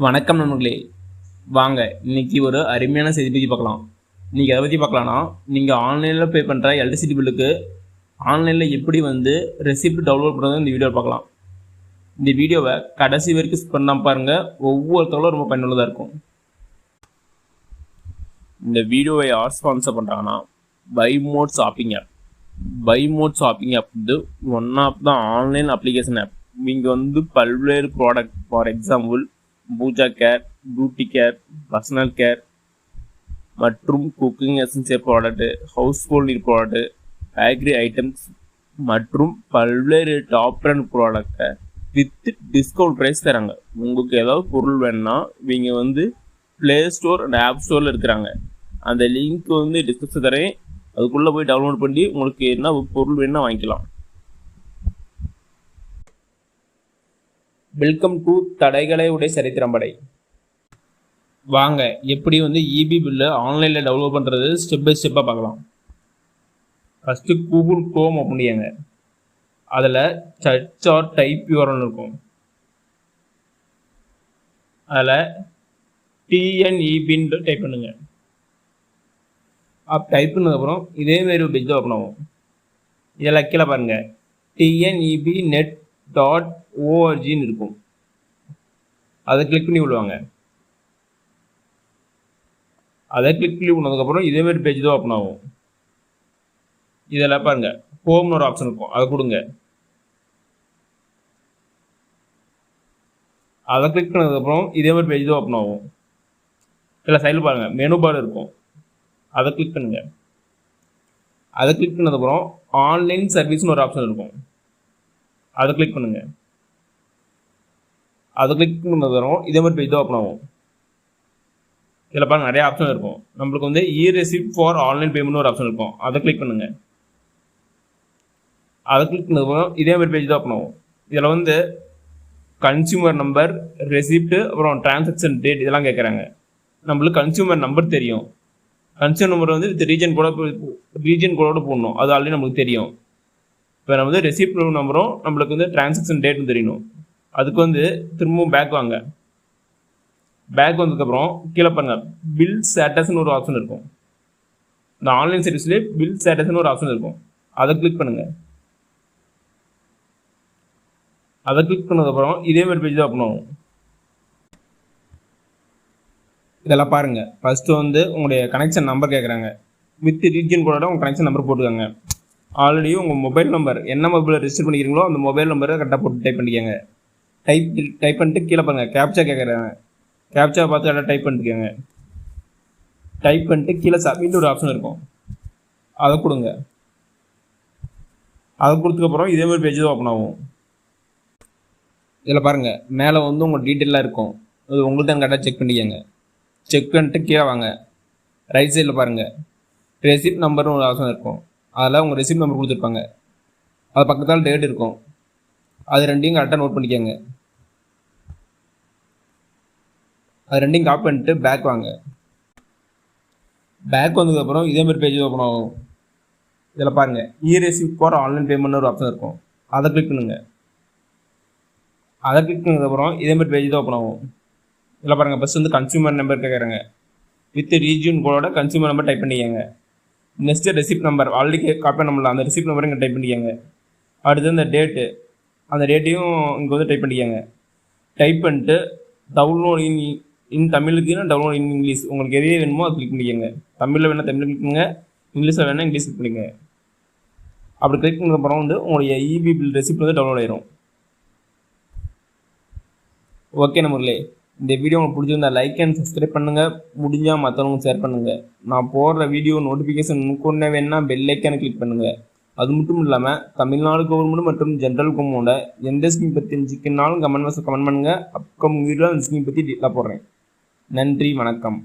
வணக்கம் நண்பர்களே, வாங்க இன்னைக்கு ஒரு அருமையான செய்தி பற்றி பார்க்கலாம். இன்றைக்கி எதை பற்றி பார்க்கலான்னா, நீங்கள் ஆன்லைனில் பே பண்ணுற எலக்ட்ரிசிட்டி பில்லுக்கு ஆன்லைனில் எப்படி ரெசிப்ட் டவுன்லோட் பண்ணுறது இந்த வீடியோவில் பார்க்கலாம். இந்த வீடியோவை கடைசி வரைக்கும் ஸ்கிப் பண்ணாமல் பாருங்கள், ஒவ்வொருத்தவங்களும் ரொம்ப பயனுள்ளதாக இருக்கும். இந்த வீடியோவை யார் ஸ்பான்சர் பண்ணுறாங்கன்னா, Bymod shopping app. Bymod shopping app one of the online application app. இங்கே பல்வேறு product, for example pooja care, beauty care, personal care மற்றும் cooking essential product, household product, bakery items மற்றும் பல்வேறு டாப் பிராண்ட் ப்ராடக்டை with discount price தராங்க. உங்களுக்கு ஏதாவது பொருள் வேணுன்னா இவங்க ப்ளே ஸ்டோர் அண்ட் ஆப் ஸ்டோரில் இருக்கிறாங்க. அந்த லிங்க் டிஸ்கிரிப்ஷன் தரேன், அதுக்குள்ளே போய் டவுன்லோட் பண்ணி உங்களுக்கு என்ன பொருள் வேணுன்னா வாங்கிக்கலாம். வெல்கம் டு தடைகளை உடைய சரித்திரம் படை. வாங்க எப்படி இபி பில்லு ஆன்லைனில் டவுன்லோட் பண்ணுறது ஸ்டெப் பை ஸ்டெப்பாக பார்க்கலாம். ஃபஸ்ட்டு கூகுள் க்ரோம் ஓப்பன் பண்ணியாங்க. அதில் சர்ச் ஆர் டைப் யூஆர்எல் இருக்கும். அதில் TNEBன்னு டைப் பண்ணுங்க. டைப் பண்ணதுக்கப்புறம் இதேமாரி ஒரு பேஜ் ஓப்பன் ஆகும். இதில் கீழே பாருங்கள் TNEBnet.orgன்னு இருக்கும். அதை கிளிக் பண்ணி விடுவாங்க. அதை கிளிக் பண்ணி விடுனதுக்கப்புறம் இதேமாரி பேஜ் தான் ஓப்பன் ஆகும். இதில் பாருங்கள் ஹோம்னு ஒரு ஆப்ஷன் இருக்கும், அதை கொடுங்க. அதை கிளிக் பண்ணதுக்கப்புறம் இதேமாதிரி பேஜ் தான் ஓப்பன் ஆகும். இதில் சைடில் பாருங்கள் மெனு பார் இருக்கும், அதை கிளிக் பண்ணுங்க. அதை கிளிக் பண்ணதுக்கப்புறம் ஆன்லைன் சர்வீஸ்னு ஒரு ஆப்ஷன் இருக்கும், அதை கிளிக் பண்ணுங்க. அதை கிளிக் பண்ணதுக்கப்புறம் இதே மாதிரி பேஜ் தான் ஓப்பன் ஆகும். இதில் பாருங்கள் நிறைய ஆப்ஷன் இருக்கும். நம்மளுக்கு இ-ரெசிப்ட் ஃபார் ஆன்லைன் பேமெண்ட்னு ஒரு ஆப்ஷன் இருக்கும், அதை கிளிக் பண்ணுங்க. அதை கிளிக் பண்ணதுக்கப்புறம் இதே மாதிரி பேஜ் தான் ஓப்பன் ஆகும். இதில் கன்சியூமர் நம்பர், ரெசிப்ட், அப்புறம் டிரான்சாக்ஷன் டேட் இதெல்லாம் கேட்குறாங்க. நம்மளுக்கு கன்சியூமர் நம்பர் தெரியும். கன்சியூமர் நம்பர் வித் ரீஜன் கோடோட போடணும், அது ஆல்ரெடி நம்மளுக்கு தெரியும். இப்போ நம்ம ரெசிப்ட் நம்பரும் நம்மளுக்கு டிரான்சாக்ஷன் டேட்டும் தெரியணும். அதுக்கு திரும்பவும் பேக் வாங்க. பேக் வந்ததுக்கப்புறம் கீழே பாருங்கள் பில் ஸ்டேட்டஸ்னு ஒரு ஆப்ஷன் இருக்கும். இந்த ஆன்லைன் சர்வீஸ்லேயே பில் ஸ்டேட்டஸ்னு ஒரு ஆப்ஷன் இருக்கும், அதை கிளிக் பண்ணுங்கள். அதை கிளிக் பண்ணதுக்கப்புறம் இதேமாதிரி பேஜ் தான் ஓப்பன் ஆகும். இதெல்லாம் பாருங்கள். ஃபஸ்ட்டு உங்களுடைய கனெக்ஷன் நம்பர் கேட்குறாங்க. வித் ரீஜன் கோடோட உங்கள் கனெக்ஷன் நம்பர் போட்டுக்கோங்க. ஆல்ரெடி உங்கள் மொபைல் நம்பர் என்ன மொபைலில் ரெஜிஸ்டர் பண்ணிக்கிறீங்களோ அந்த மொபைல் நம்பரை கரெக்டாக போட்டு டைப் பண்ணிக்கோங்க. டைப் பண்ணிட்டு கீழே பாருங்கள் கேப்ச்சா கேட்குறாங்க. கேப்ச்சா பார்த்து கரெக்டாக டைப் பண்ணிக்கோங்க. டைப் பண்ணிட்டு கீழே சப்மிட் ஒரு ஆப்ஷன் இருக்கும், அதை கொடுங்க. அதை கொடுத்ததுக்கப்புறம் இதேமாதிரி பேஜ் தான் ஓப்பன் ஆகும். இதில் பாருங்கள் மேலே உங்கள் டீட்டெயிலாக இருக்கும், அது உங்களுக்கு தான் கரெக்டாக செக் பண்ணிக்கோங்க. செக் பண்ணிட்டு கீழே வாங்க. ரைட் சைடில் பாருங்கள் ரெசிப்ட் நம்பர்னு ஒரு ஆப்ஷன் இருக்கும். அதில் உங்கள் ரெசிப்ட் நம்பர் கொடுத்துருப்பாங்க, அது பக்கத்தால் டேட் இருக்கும், அது ரெண்டையும் கரெக்டாக நோட் பண்ணிக்கோங்க. அது ரெண்டையும் காப்பி பண்ணிட்டு பேக் வாங்க. பேக் வந்ததுக்கப்புறம் இதேமாதிரி பேஜ் ஓப்பன் ஆகும். இதில் பாருங்கள் இ-ரெசிப்ட் ஃபார் ஆன்லைன் பேமெண்ட்னு ஒரு ஆப்ஷன் இருக்கும், அதை கிளிக் பண்ணுங்க. அதை கிளிக் பண்ணதுக்கப்புறம் இதேமாதிரி பேஜ் தான் ஓப்பன் ஆகும். இதில் பாருங்கள் ஃபஸ்ட் கன்சியூமர் நம்பர் கேட்குறாங்க. வித் ரீஜன் கோடோட கன்சியூமர் நம்பர் டைப் பண்ணிக்கோங்க. Next receipt number already copy நம்மள அந்த ரெசிப்ட் நம்பரை இங்கே டைப் பண்ணிக்கோங்க. அடுத்து இந்த டேட்டு, அந்த டேட்டையும் இங்கே டைப் பண்ணிக்கோங்க. டைப் பண்ணிட்டு டவுன்லோட் இன் தமிழுக்குன்னா டவுன்லோட் இன் இங்கிலீஷ், உங்களுக்கு எதே வேணுமோ அது கிளிக் பண்ணிக்கோங்க. தமிழில் வேணால் தமிழ் கிளிக் பண்ணுங்க, இங்கிலீஷில் வேணால் இங்கிலீஷ் கிளிக் பண்ணிக்கோங்க. அப்படி கிளிக் பண்ணதுக்கப்புறம் உங்களுடைய இபி பில் ரெசிப்ட் டவுன்லோட் ஆயிரும். ஓகே நம்பர்களே, இந்த வீடியோ உங்களுக்கு பிடிச்சிருந்தா லைக் அண்ட் சப்ஸ்கிரைப் பண்ணுங்கள். முடிஞ்சால் மற்றவங்க ஷேர் பண்ணுங்கள். நான் போடுற வீடியோ நோட்டிஃபிகேஷன் முன்னே வேணுன்னா பெல் ஐக்கானை கிளிக் பண்ணுங்கள். அது மட்டும் இல்லாமல் தமிழ்நாடு கவர்மெண்ட் மற்றும் ஜென்ரல் கவர்மெண்டோட எந்த ஸ்கீம் பற்றி தெரிஞ்சுக்கினாலும் கமெண்ட் பண்ணுங்கள். அப்கமிங் வீடியோவில் அந்த ஸ்கீம் பற்றி டீட்டெயிலாக போடுறேன். நன்றி, வணக்கம்.